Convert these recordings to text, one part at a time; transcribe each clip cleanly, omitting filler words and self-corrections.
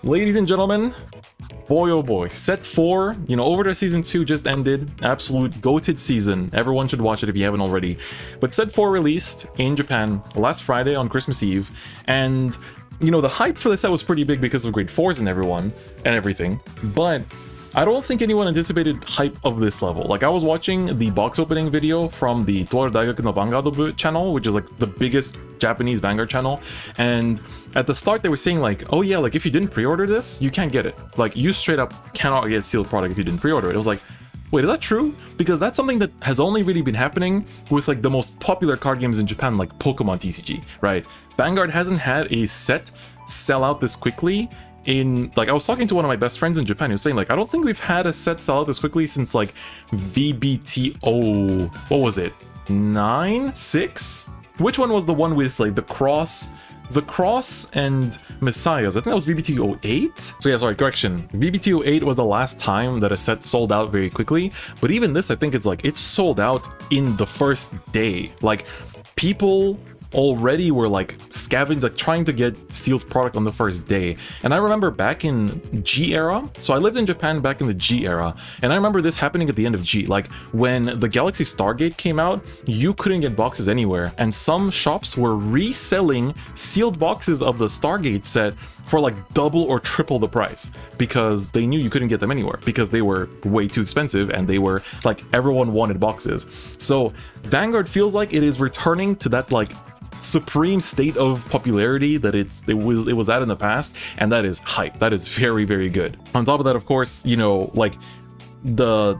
Ladies and gentlemen, boy oh boy, set 4, you know, overdress season 2 just ended. Absolute goated season. Everyone should watch it if you haven't already. But set 4 released in Japan last Friday on Christmas Eve, and you know, the hype for this set was pretty big because of grade 4s and everything, but I don't think anyone anticipated hype of this level. Like, I was watching the box opening video from the Toaru Daigaku no Vanguard channel, which is like the biggest Japanese Vanguard channel, and at the start they were saying like, oh yeah, like if you didn't pre-order this, you can't get it. Like, you straight up cannot get sealed product if you didn't pre-order it. It was like, wait, is that true? Because that's something that has only really been happening with like the most popular card games in Japan, like Pokemon TCG, right? Vanguard hasn't had a set sell out this quickly in, like, I was talking to one of my best friends in Japan, he was saying like, I don't think we've had a set sell out this quickly since like VBTO, what was it, 9? 6? Which one was the one with like the cross and Messiahs? I think that was VBT08? So yeah, sorry, correction. VBT08 was the last time that a set sold out very quickly, but even this, I think it's like, it's sold out in the first day. Like, people already were like scavenging, like trying to get sealed product on the first day. And I remember back in G era, so I lived in Japan back in the G era, and I remember this happening at the end of G. Like, when the Galaxy Stargate came out, you couldn't get boxes anywhere, and some shops were reselling sealed boxes of the Stargate set for like double or triple the price, because they knew you couldn't get them anywhere, because they were way too expensive and they were like, everyone wanted boxes. So Vanguard feels like it is returning to that like supreme state of popularity that it was at in the past, and that is hype. That is very, very good. On top of that, of course, you know, like, the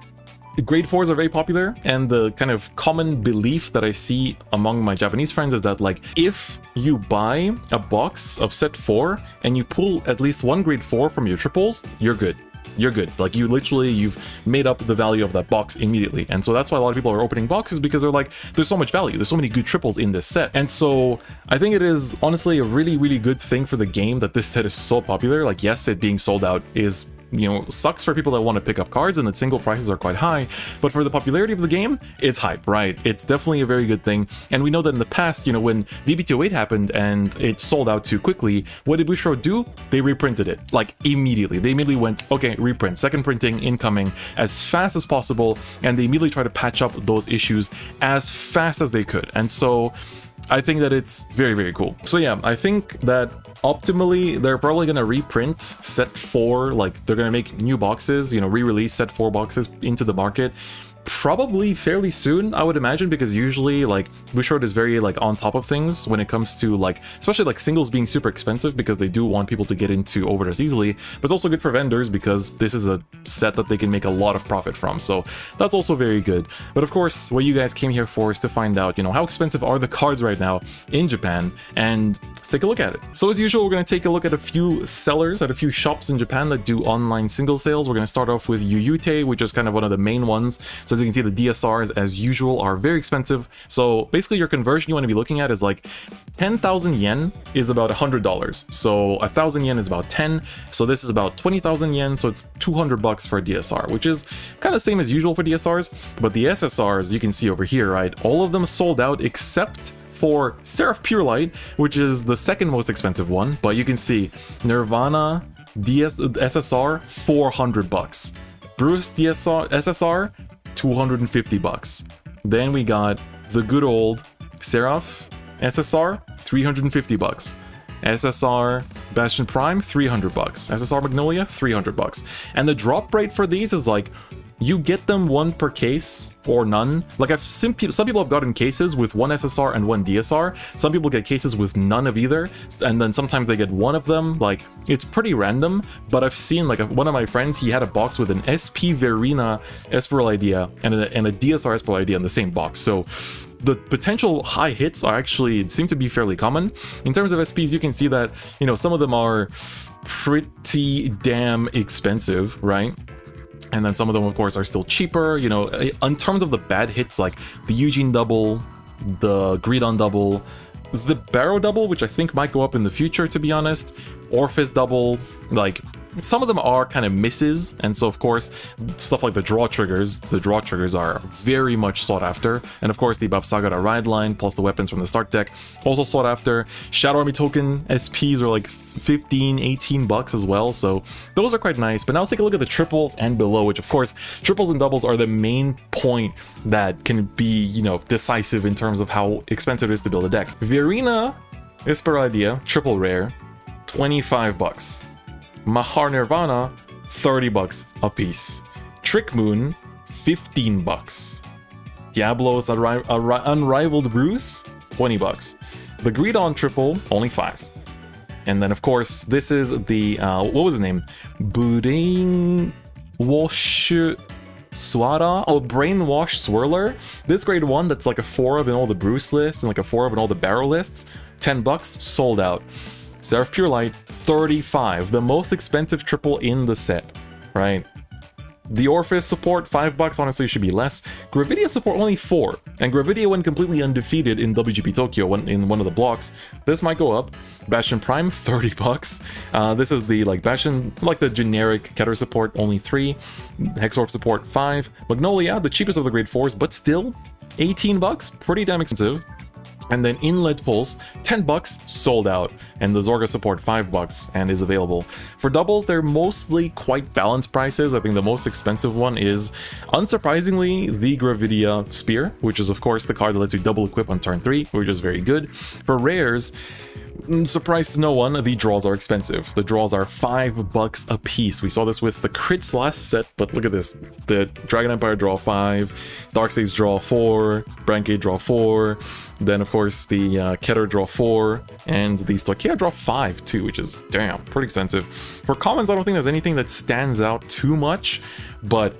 grade 4s are very popular, and the kind of common belief that I see among my Japanese friends is that, like, if you buy a box of set 4 and you pull at least one grade 4 from your triples, you're good. You're good. Like, you've made up the value of that box immediately. And so that's why a lot of people are opening boxes, because they're like, there's so much value, there's so many good triples in this set. And so I think it is honestly a really, really good thing for the game that this set is so popular. Like, yes, it being sold out is, you know, sucks for people that want to pick up cards and the single prices are quite high, but for the popularity of the game, it's hype, right? It's definitely a very good thing. And we know that in the past, you know, when VBT08 happened and it sold out too quickly, what did Bushiroad do? They reprinted it, like, immediately. They immediately went, okay, reprint, second printing, incoming, as fast as possible, and they immediately tried to patch up those issues as fast as they could. And so I think that it's very, very cool. So yeah, I think that optimally, they're probably going to reprint set 4, like, they're going to make new boxes, you know, re-release set 4 boxes into the market probably fairly soon, I would imagine, because usually, like, Bushiroad is very, like, on top of things when it comes to, like, especially, like, singles being super expensive, because they do want people to get into overdress easily, but it's also good for vendors because this is a set that they can make a lot of profit from, so that's also very good. But of course, what you guys came here for is to find out, you know, how expensive are the cards right now in Japan, and let's take a look at it. So as usual, we're going to take a look at a few sellers, at a few shops in Japan that do online single sales. We're going to start off with Yuyute, which is kind of one of the main ones. So as you can see, the DSRs, as usual, are very expensive. So basically, your conversion you want to be looking at is like 10,000 yen is about $100. So 1,000 yen is about 10. So this is about 20,000 yen. So it's 200 bucks for a DSR, which is kind of the same as usual for DSRs. But the SSRs, you can see over here, right? All of them sold out except for Seraph Pure Light, which is the second most expensive one. But you can see Nirvana SSR, 400 bucks. Bruce SSR, 250 bucks. Then we got the good old Seraph SSR, 350 bucks. SSR Bastion Prime, 300 bucks. SSR Magnolia, 300 bucks. And the drop rate for these is like, you get them one per case or none. Like, I've seen some people have gotten cases with one SSR and one DSR. Some people get cases with none of either, and then sometimes they get one of them. Like, it's pretty random, but I've seen, like, one of my friends, he had a box with an SP Verina Esperal idea and a DSR Esperal idea in the same box. So the potential high hits are actually seem to be fairly common. In terms of SPs, you can see that, you know, some of them are pretty damn expensive, right? And then some of them, of course, are still cheaper. You know, in terms of the bad hits, like the Eugene double, the Greedon double, the Barrow double, which I think might go up in the future, to be honest, Orphis double, like, some of them are kind of misses, and so of course stuff like the draw triggers are very much sought after, and of course the Bafsagara ride line plus the weapons from the start deck also sought after. Shadow Army token SPs are like 15-18 bucks as well, so those are quite nice. But now let's take a look at the triples and below, which of course triples and doubles are the main point that can be, you know, decisive in terms of how expensive it is to build a deck. Virina Esperidea triple rare, 25 bucks. Mahar Nirvana, 30 bucks a piece. Trick Moon, 15 bucks. Diablo's Unrivaled Bruce, 20 bucks. The Greedon triple, only 5. And then of course this is the what was his name? Brainwash Swara? Oh, Brainwash Swirler. This grade 1 that's like a 4 of in all the Bruce lists and like a 4 of in all the Barrel lists. 10 bucks, sold out. Seraph Pure Light, 35, the most expensive triple in the set, right? The Orpheus support, 5 bucks, honestly should be less. Gravidia support, only 4. And Gravidia went completely undefeated in WGP Tokyo in one of the blocks. This might go up. Bastion Prime, 30 bucks. This is the like Bastion, like the generic Keter support, only 3. Hexorb support, 5. Magnolia, the cheapest of the grade 4s, but still 18 bucks, pretty damn expensive. And then Inlet Pulse, 10 bucks, sold out. And the Zorga support, 5 bucks, and is available. For doubles, they're mostly quite balanced prices. I think the most expensive one is, unsurprisingly, the Gravidia Spear, which is of course the card that lets you double equip on turn 3, which is very good. For rares, surprise to no one, the draws are expensive. The draws are 5 bucks a piece. We saw this with the crits last set, but look at this. The Dragon Empire draw 5, Darkstates draw 4, Brancade draw 4, then of course the Keter draw 4, and the Stoicheia draw 5 too, which is, damn, pretty expensive. For commons, I don't think there's anything that stands out too much, but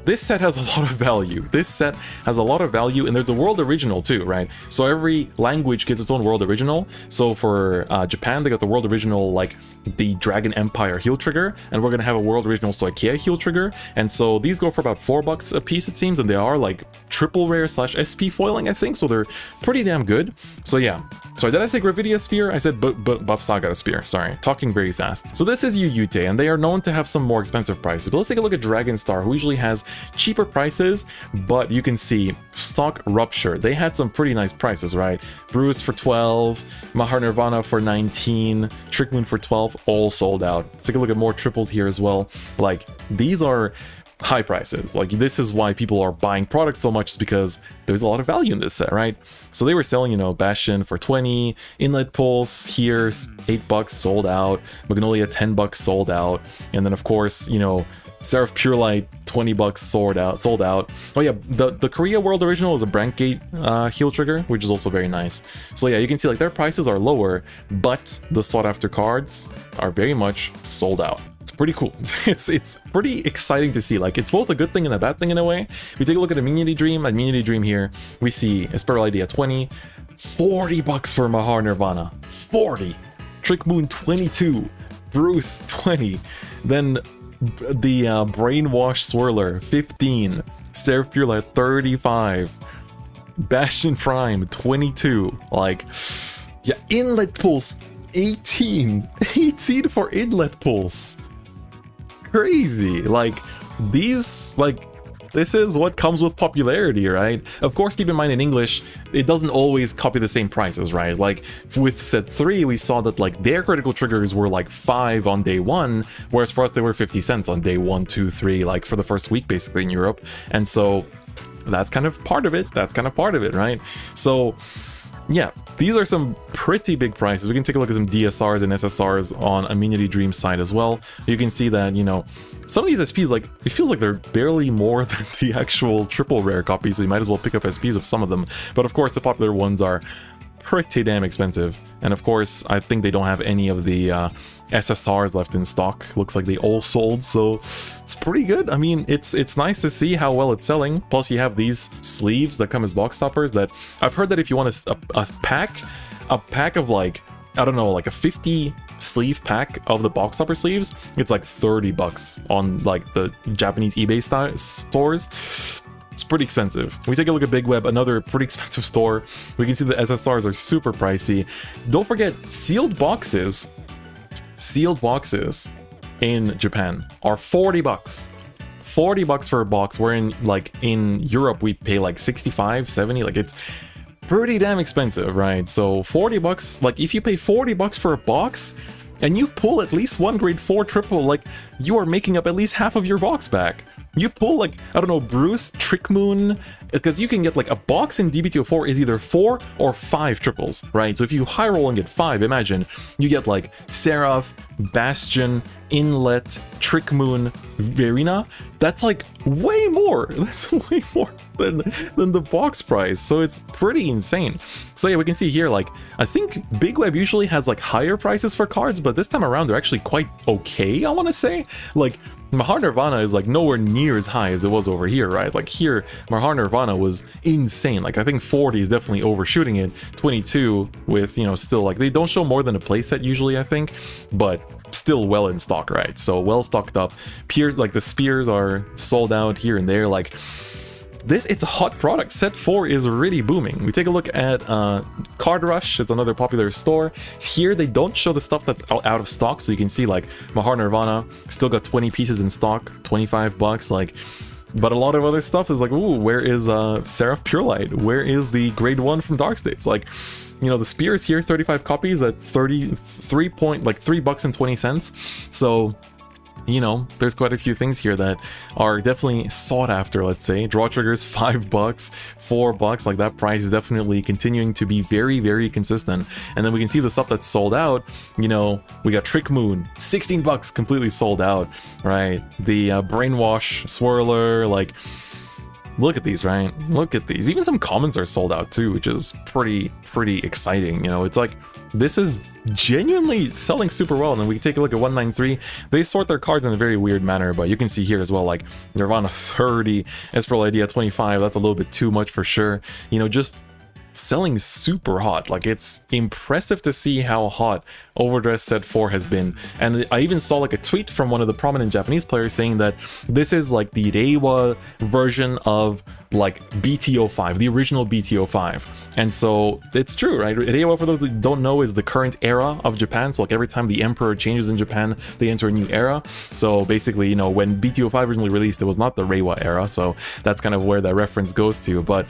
this set has a lot of value. This set has a lot of value, and there's a world original too, right? So every language gets its own world original. So for Japan, they got the world original, like the Dragon Empire heal trigger, and we're gonna have a world original Stoicheia heal trigger. And so these go for about 4 bucks a piece, it seems, and they are like triple rare / SP foiling, I think. So they're pretty damn good. So yeah. Sorry, did I say Gravidia Spear? I said Bafsagara Spear. Sorry, talking very fast. So this is Yuyute, and they are known to have some more expensive prices. But let's take a look at Dragon Star, who usually has cheaper prices, but you can see Stock Rupture. They had some pretty nice prices, right? Bruce for 12, Mahar Nirvana for 19, Trick Moon for 12, all sold out. Let's take a look at more triples here as well. Like, these are high prices. Like, this is why people are buying products so much, is because there's a lot of value in this set, right? So they were selling, you know, Bastion for 20, Inlet Pulse here, 8 bucks, sold out, Magnolia 10 bucks, sold out, and then of course, you know, Seraph Pure Light, 20 bucks, sold out. Oh yeah, the Korea World Original is a Brancade heal trigger, which is also very nice. So yeah, you can see like their prices are lower, but the sought after cards are very much sold out. It's pretty cool. It's pretty exciting to see. Like, it's both a good thing and a bad thing in a way. If we take a look at Immunity Dream, here, we see Esperal Idea 20, 40 bucks for Mahar Nirvana, 40, Trick Moon 22, Bruce 20, then the Brainwash Swirler 15, Seraph Pure Light 35, Bastion Prime 22, like, yeah, Inlet Pulse 18 for Inlet Pulse, crazy. Like, these, like, this is what comes with popularity, right? Of course, keep in mind in English, it doesn't always copy the same prices, right? Like, with set 3, we saw that, like, their critical triggers were, like, 5 on day 1, whereas for us, they were 50 cents on day 1, 2, 3, like, for the first week, basically, in Europe. And so, that's kind of part of it. Right? So, yeah, these are some pretty big prices. We can take a look at some DSRs and SSRs on Immunity Dream side as well. You can see that, you know, some of these SPs, like, it feels like they're barely more than the actual triple rare copies, so you might as well pick up SPs of some of them. But of course, the popular ones are pretty damn expensive. And of course, I think they don't have any of the SSRs left in stock. Looks like they all sold, so it's pretty good. I mean, it's nice to see how well it's selling. Plus, you have these sleeves that come as box toppers that I've heard that if you want a pack of, like, I don't know, like a 50 sleeve pack of the box topper sleeves, it's like 30 bucks on, like, the Japanese eBay stores. It's pretty expensive. We take a look at Big Web, another pretty expensive store. We can see the SSRs are super pricey. Don't forget, sealed boxes. in Japan are 40 bucks. 40 bucks for a box, where in Europe we pay like 65, 70, like it's pretty damn expensive, right? So 40 bucks, like if you pay 40 bucks for a box and you pull at least one grade 4 triple, like you are making up at least half of your box back. You pull like, I don't know, Bruce, Trick Moon, because you can get like a box in D-BT04 is either 4 or 5 triples, right? So if you high roll and get 5, imagine you get like Seraph, Bastion, Inlet, Trick Moon, Verina. That's like way more. That's way more than the box price. So it's pretty insane. So yeah, we can see here, like, I think Big Web usually has like higher prices for cards, but this time around they're actually quite okay, I want to say. Like, Mahar Nirvana is like nowhere near as high as it was over here, right? Like here, Mahar Nirvana was insane. Like I think 40 is definitely overshooting it. 22 with, you know, still like they don't show more than a playset usually, I think, but still well in stock, right? So well stocked up. Piers, like the spears are sold out here and there. Like this, it's a hot product. Set 4 is really booming. We take a look at Card Rush. It's another popular store. Here they don't show the stuff that's out of stock, so you can see like Mahar Nirvana still got 20 pieces in stock, 25 bucks. Like, but a lot of other stuff is like, ooh, where is Seraph Pure Light? Where is the grade 1 from Dark States? Like, you know, the spears here, 35 copies at 33 like $3.20. So, you know, there's quite a few things here that are definitely sought after, let's say. Draw triggers, $5, $4, like that price is definitely continuing to be very, very consistent. And then we can see the stuff that's sold out. You know, we got Trick Moon, $16, completely sold out, right? The Brainwash Swirler, like, look at these, right? Look at these. Even some commons are sold out too, which is pretty exciting. You know, it's like, this is genuinely selling super well. And then we can take a look at 193. They sort their cards in a very weird manner, but you can see here as well, like Nirvana 30, Esperal Idea 25. That's a little bit too much for sure. You know, just selling super hot. Like, it's impressive to see how hot Overdress Set 4 has been. And I even saw like a tweet from one of the prominent Japanese players saying that this is like the Reiwa version of like BT05, the original BT05. And so it's true, right? Reiwa, for those that don't know, is the current era of Japan. So like every time the emperor changes in Japan, they enter a new era. So basically, you know, when BT05 originally released, it was not the Reiwa era. So that's kind of where that reference goes to. But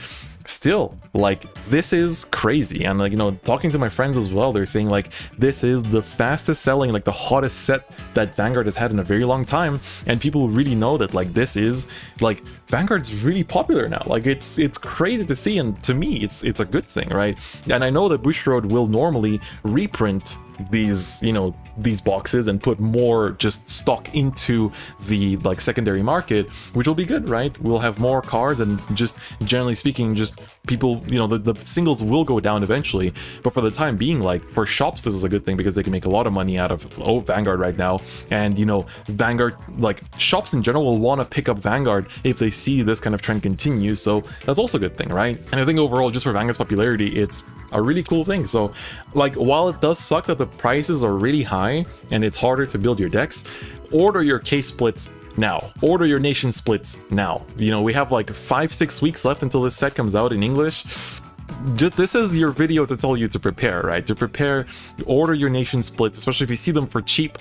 still, like, this is crazy. And like, you know, talking to my friends as well, they're saying like this is the fastest selling, like the hottest set that Vanguard has had in a very long time. And people really know that like this is like Vanguard's really popular now. Like it's crazy to see, and to me it's a good thing, right? And I know that Bushiroad will normally reprint these, you know, these boxes and put more just stock into the like secondary market, which will be good, right? We'll have more cards, and just generally speaking, just people, you know, the singles will go down eventually, but for the time being, like for shops, this is a good thing because they can make a lot of money out of Vanguard right now. And you know, Vanguard, like shops in general will want to pick up Vanguard if they see this kind of trend continue, so that's also a good thing, right? And I think overall, just for Vanguard's popularity, it's a really cool thing. So like, while it does suck that the prices are really high and it's harder to build your decks, order your case splits now. Order your nation splits now. You know, we have like 5-6 weeks left until this set comes out in English. Just, this is your video to tell you to prepare, right? To prepare, order your nation splits, especially if you see them for cheap.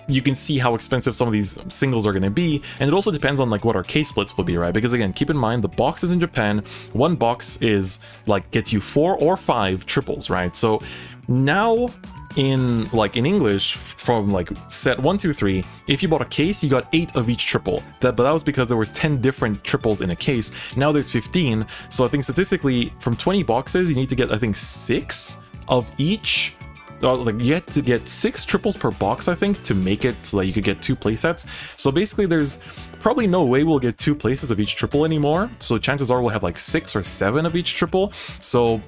You can see how expensive some of these singles are going to be, and it also depends on like what our case splits will be, right? Because again, keep in mind the boxes in Japan, one box is like gets you 4 or 5 triples, right? So now in English, from like set 1, 2, 3, if you bought a case, you got 8 of each triple. But that was because there was 10 different triples in a case. Now there's 15, so I think statistically from 20 boxes you need to get, I think, 6 of each. Like, you had to get 6 triples per box, I think, to make it so that you could get 2 playsets. So basically there's probably no way we'll get 2 places of each triple anymore. So chances are we'll have like 6 or 7 of each triple. So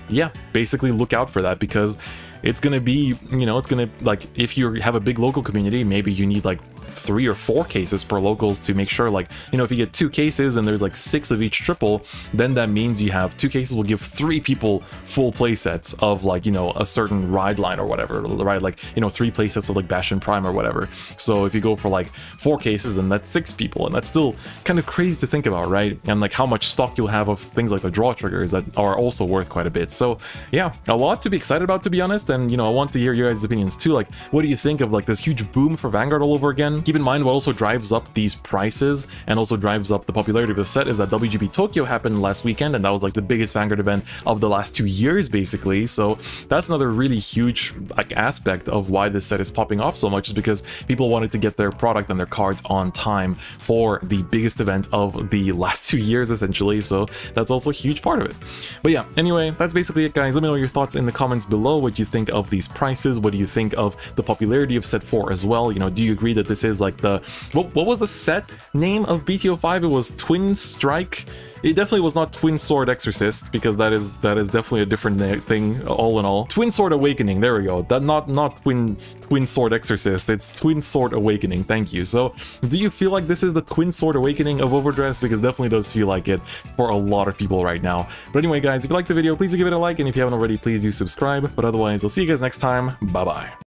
yeah, basically look out for that, because it's gonna be, you know, it's gonna, like, if you have a big local community, maybe you need like 3 or 4 cases per locals to make sure, like, you know, if you get 2 cases and there's like 6 of each triple, then that means you have 2 cases will give 3 people full playsets of, like, you know, a certain ride line or whatever, right? Like, you know, 3 playsets of like Bastion Prime or whatever. So if you go for like 4 cases, then that's 6 people, and that's still kind of crazy to think about, right? And like how much stock you'll have of things like the draw triggers that are also worth quite a bit. So yeah, a lot to be excited about, to be honest. and you know, I want to hear your guys' opinions too. Like, what do you think of like this huge boom for Vanguard all over again? Keep in mind, what also drives up these prices and also drives up the popularity of the set is that WGP Tokyo happened last weekend, and that was like the biggest Vanguard event of the last 2 years, basically. So that's another really huge like aspect of why this set is popping off so much, is because people wanted to get their product and their cards on time for the biggest event of the last 2 years, essentially. So that's also a huge part of it. But yeah, anyway, that's basically it, guys. Let me know your thoughts in the comments below. What you think of these prices? What do you think of the popularity of set 4 as well? You know, do you agree that this is like the what was the set name of BT05? It was Twin Strike. It definitely was not Twin Sword Exorcist, because that is definitely a different thing, all in all. Twin Sword Awakening, there we go. That not Twin Sword Exorcist, it's Twin Sword Awakening, thank you. So, do you feel like this is the Twin Sword Awakening of overdress? Because it definitely does feel like it for a lot of people right now. But anyway, guys, if you liked the video, please give it a like, and if you haven't already, please do subscribe. But otherwise, I'll see you guys next time. Bye-bye.